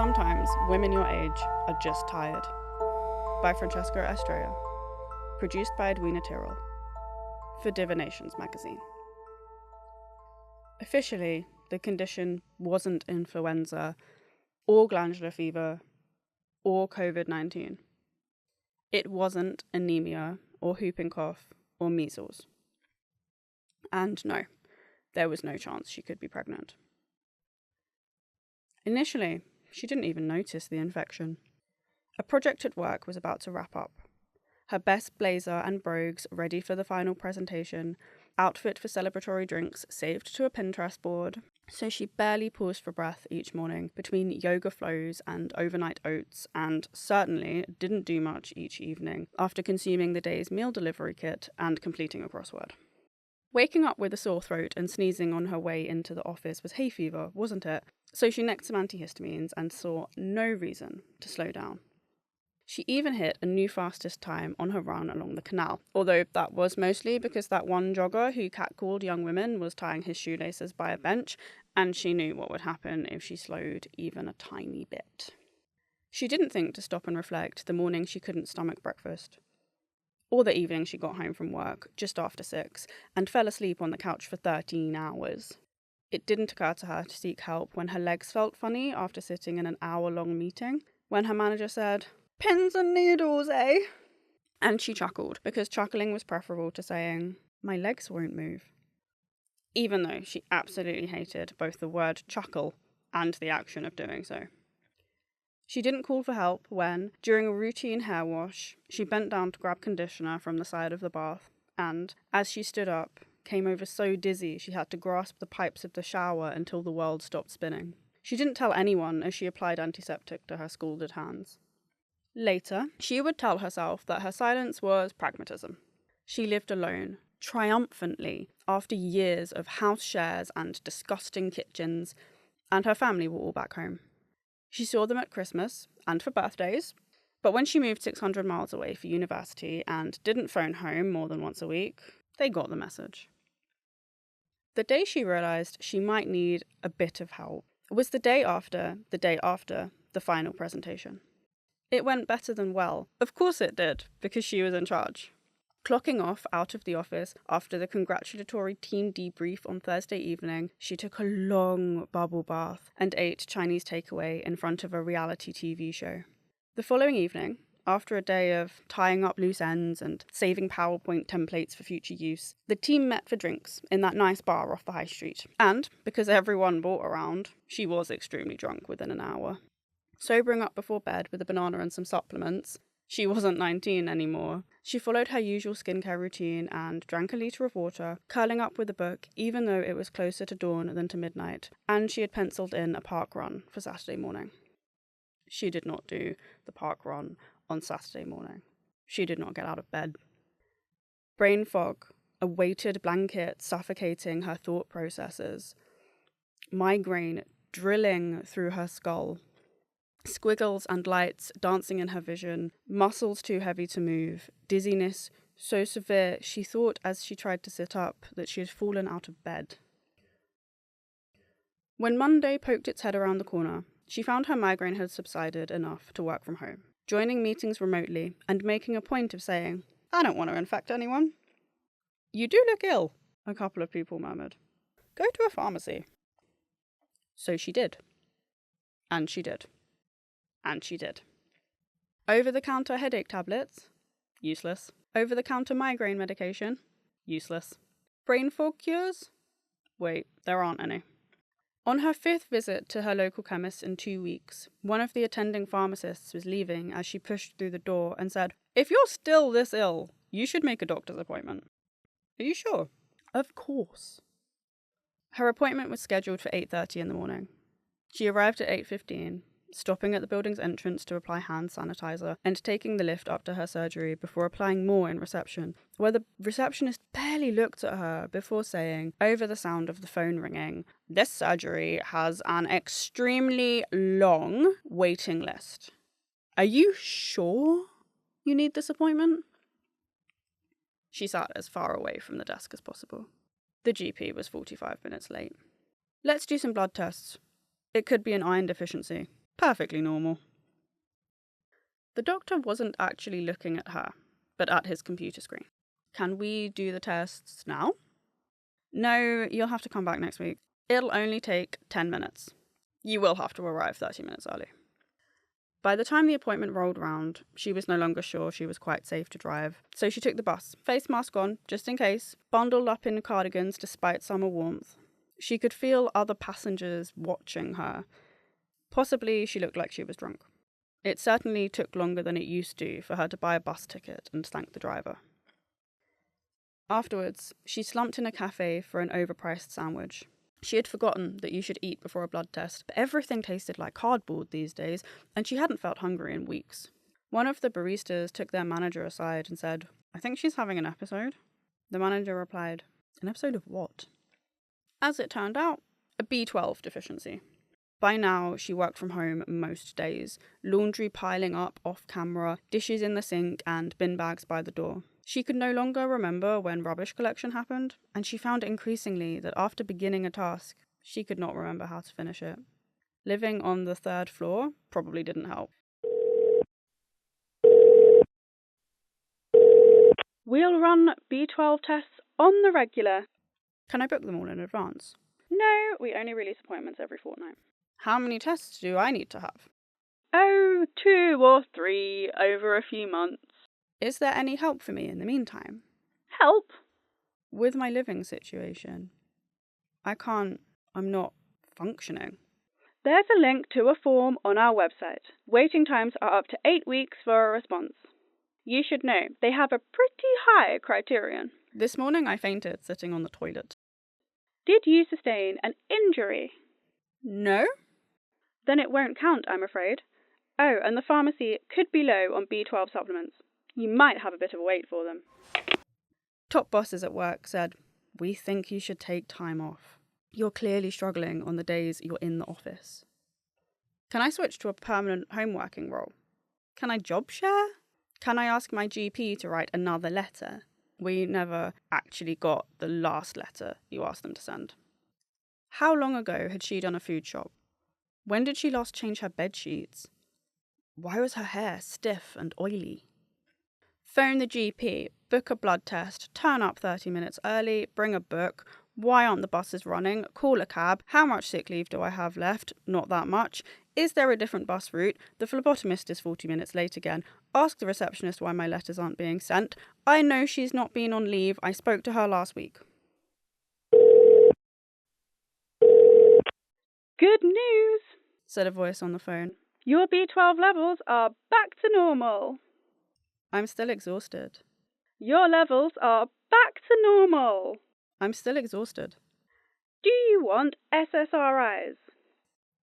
Sometimes women your age are just tired. By Francesca Estrella. Produced by Edwina Tyrrell. For Divinations magazine. Officially, the condition wasn't influenza, or glandular fever, or COVID-19. It wasn't anemia, or whooping cough, or measles. And no, there was no chance she could be pregnant. Initially, she didn't even notice the infection. A project at work was about to wrap up. Her best blazer and brogues ready for the final presentation, outfit for celebratory drinks saved to a Pinterest board, so she barely paused for breath each morning between yoga flows and overnight oats, and certainly didn't do much each evening after consuming the day's meal delivery kit and completing a crossword. Waking up with a sore throat and sneezing on her way into the office was hay fever, wasn't it? So she necked some antihistamines and saw no reason to slow down. She even hit a new fastest time on her run along the canal, although that was mostly because that one jogger who catcalled young women was tying his shoelaces by a bench, and she knew what would happen if she slowed even a tiny bit. She didn't think to stop and reflect the morning she couldn't stomach breakfast, or the evening she got home from work just after 6 and fell asleep on the couch for 13 hours. It didn't occur to her to seek help when her legs felt funny after sitting in an hour-long meeting, when her manager said, "Pins and needles, eh?" And she chuckled, because chuckling was preferable to saying, "My legs won't move." Even though she absolutely hated both the word chuckle and the action of doing so. She didn't call for help when, during a routine hair wash, she bent down to grab conditioner from the side of the bath, and, as she stood up, came over so dizzy she had to grasp the pipes of the shower until the world stopped spinning. She didn't tell anyone as she applied antiseptic to her scalded hands. Later, she would tell herself that her silence was pragmatism. She lived alone, triumphantly, after years of house shares and disgusting kitchens, and her family were all back home. She saw them at Christmas and for birthdays, but when she moved 600 miles away for university and didn't phone home more than once a week, they got the message. The day she realised she might need a bit of help was the day after the final presentation. It went better than well. Of course it did, because she was in charge. Clocking off out of the office after the congratulatory team debrief on Thursday evening, she took a long bubble bath and ate Chinese takeaway in front of a reality TV show. The following evening, after a day of tying up loose ends and saving PowerPoint templates for future use, the team met for drinks in that nice bar off the high street. And, because everyone bought around, she was extremely drunk within an hour. Sobering up before bed with a banana and some supplements, she wasn't 19 anymore. She followed her usual skincare routine and drank a litre of water, curling up with a book even though it was closer to dawn than to midnight, and she had penciled in a park run for Saturday morning. She did not do the park run on Saturday morning. She did not get out of bed. Brain fog, a weighted blanket suffocating her thought processes, migraine drilling through her skull, squiggles and lights dancing in her vision, muscles too heavy to move, dizziness so severe she thought as she tried to sit up that she had fallen out of bed. When Monday poked its head around the corner, she found her migraine had subsided enough to work from home, joining meetings remotely and making a point of saying, "I don't want to infect anyone." "You do look ill," a couple of people murmured. "Go to a pharmacy." So she did. And she did. And she did. Over-the-counter headache tablets? Useless. Over-the-counter migraine medication? Useless. Brain fog cures? Wait, there aren't any. On her 5th visit to her local chemist in 2 weeks, one of the attending pharmacists was leaving as she pushed through the door and said, "If you're still this ill, you should make a doctor's appointment." "Are you sure?" "Of course." Her appointment was scheduled for 8:30 in the morning. She arrived at 8:15, stopping at the building's entrance to apply hand sanitizer and taking the lift up to her surgery before applying more in reception, where the receptionist barely looked at her before saying, over the sound of the phone ringing, "This surgery has an extremely long waiting list. Are you sure you need this appointment?" She sat as far away from the desk as possible. The GP was 45 minutes late. "Let's do some blood tests. It could be an iron deficiency." Perfectly normal. The doctor wasn't actually looking at her, but at his computer screen. Can we do the tests now? No, you'll have to come back next week. It'll only take 10 minutes. You will have to arrive 30 minutes early. By the time the appointment rolled round, she was no longer sure she was quite safe to drive, so she took the bus, face mask on, just in case, bundled up in cardigans despite summer warmth. She could feel other passengers watching her. Possibly she looked like she was drunk. It certainly took longer than it used to for her to buy a bus ticket and thank the driver. Afterwards, she slumped in a cafe for an overpriced sandwich. She had forgotten that you should eat before a blood test, but everything tasted like cardboard these days, and she hadn't felt hungry in weeks. One of the baristas took their manager aside and said, "I think she's having an episode." The manager replied, "An episode of what?" As it turned out, a B12 deficiency. By now, she worked from home most days, laundry piling up off camera, dishes in the sink, and bin bags by the door. She could no longer remember when rubbish collection happened, and she found increasingly that after beginning a task, she could not remember how to finish it. Living on the 3rd floor probably didn't help. We'll run B12 tests on the regular. Can I book them all in advance? No, we only release appointments every fortnight. How many tests do I need to have? Oh, 2 or 3 over a few months. Is there any help for me in the meantime? Help? With my living situation. I'm not functioning. There's a link to a form on our website. Waiting times are up to 8 weeks for a response. You should know, they have a pretty high criterion. This morning I fainted sitting on the toilet. Did you sustain an injury? No? Then it won't count, I'm afraid. Oh, and the pharmacy could be low on B12 supplements. You might have a bit of a wait for them. Top bosses at work said, "We think you should take time off. You're clearly struggling on the days you're in the office. Can I switch to a permanent home working role? Can I job share? Can I ask my GP to write another letter?" We never actually got the last letter you asked them to send. How long ago had she done a food shop? When did she last change her bed sheets? Why was her hair stiff and oily? Phone the GP, book a blood test, turn up 30 minutes early, bring a book. Why aren't the buses running? Call a cab. How much sick leave do I have left? Not that much. Is there a different bus route? The phlebotomist is 40 minutes late again. Ask the receptionist why my letters aren't being sent. I know she's not been on leave. I spoke to her last week. Good news, said a voice on the phone. Your B12 levels are back to normal. I'm still exhausted. Your levels are back to normal. I'm still exhausted. Do you want SSRIs?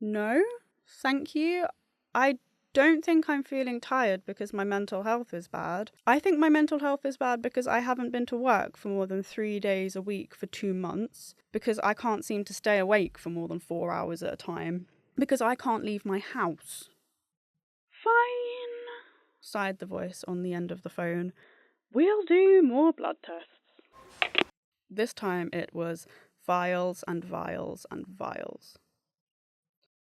No, thank you. I don't think I'm feeling tired because my mental health is bad. I think my mental health is bad because I haven't been to work for more than 3 days a week for 2 months, because I can't seem to stay awake for more than 4 hours at a time, because I can't leave my house. Fine, sighed the voice on the end of the phone. We'll do more blood tests. This time it was vials and vials and vials.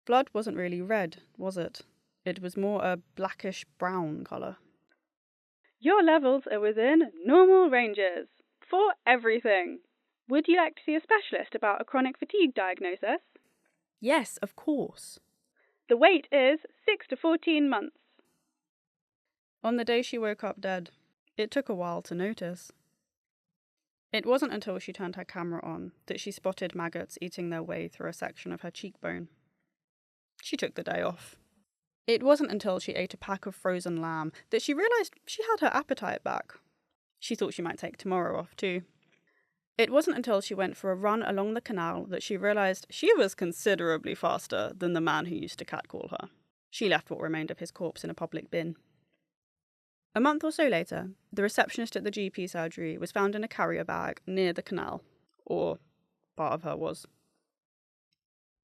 Blood wasn't really red, was it? It was more a blackish brown colour. Your levels are within normal ranges for everything. Would you like to see a specialist about a chronic fatigue diagnosis? Yes, of course. The wait is 6 to 14 months. On the day she woke up dead, it took a while to notice. It wasn't until she turned her camera on that she spotted maggots eating their way through a section of her cheekbone. She took the day off. It wasn't until she ate a pack of frozen lamb that she realised she had her appetite back. She thought she might take tomorrow off too. It wasn't until she went for a run along the canal that she realised she was considerably faster than the man who used to catcall her. She left what remained of his corpse in a public bin. A month or so later, the receptionist at the GP surgery was found in a carrier bag near the canal, or part of her was.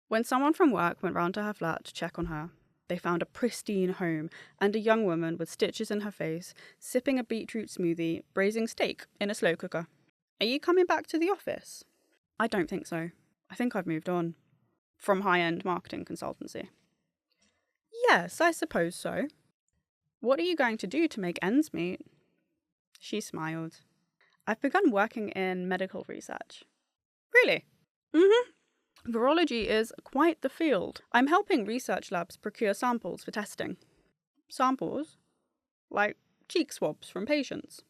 When someone from work went round to her flat to check on her, they found a pristine home and a young woman with stitches in her face, sipping a beetroot smoothie, braising steak in a slow cooker. Are you coming back to the office? I don't think so. I think I've moved on. From high-end marketing consultancy. Yes, I suppose so. What are you going to do to make ends meet? She smiled. I've begun working in medical research. Really? Mm-hmm. Virology is quite the field. I'm helping research labs procure samples for testing. Samples? Like cheek swabs from patients.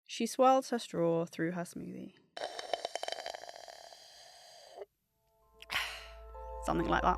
She swirled her straw through her smoothie. Something like that.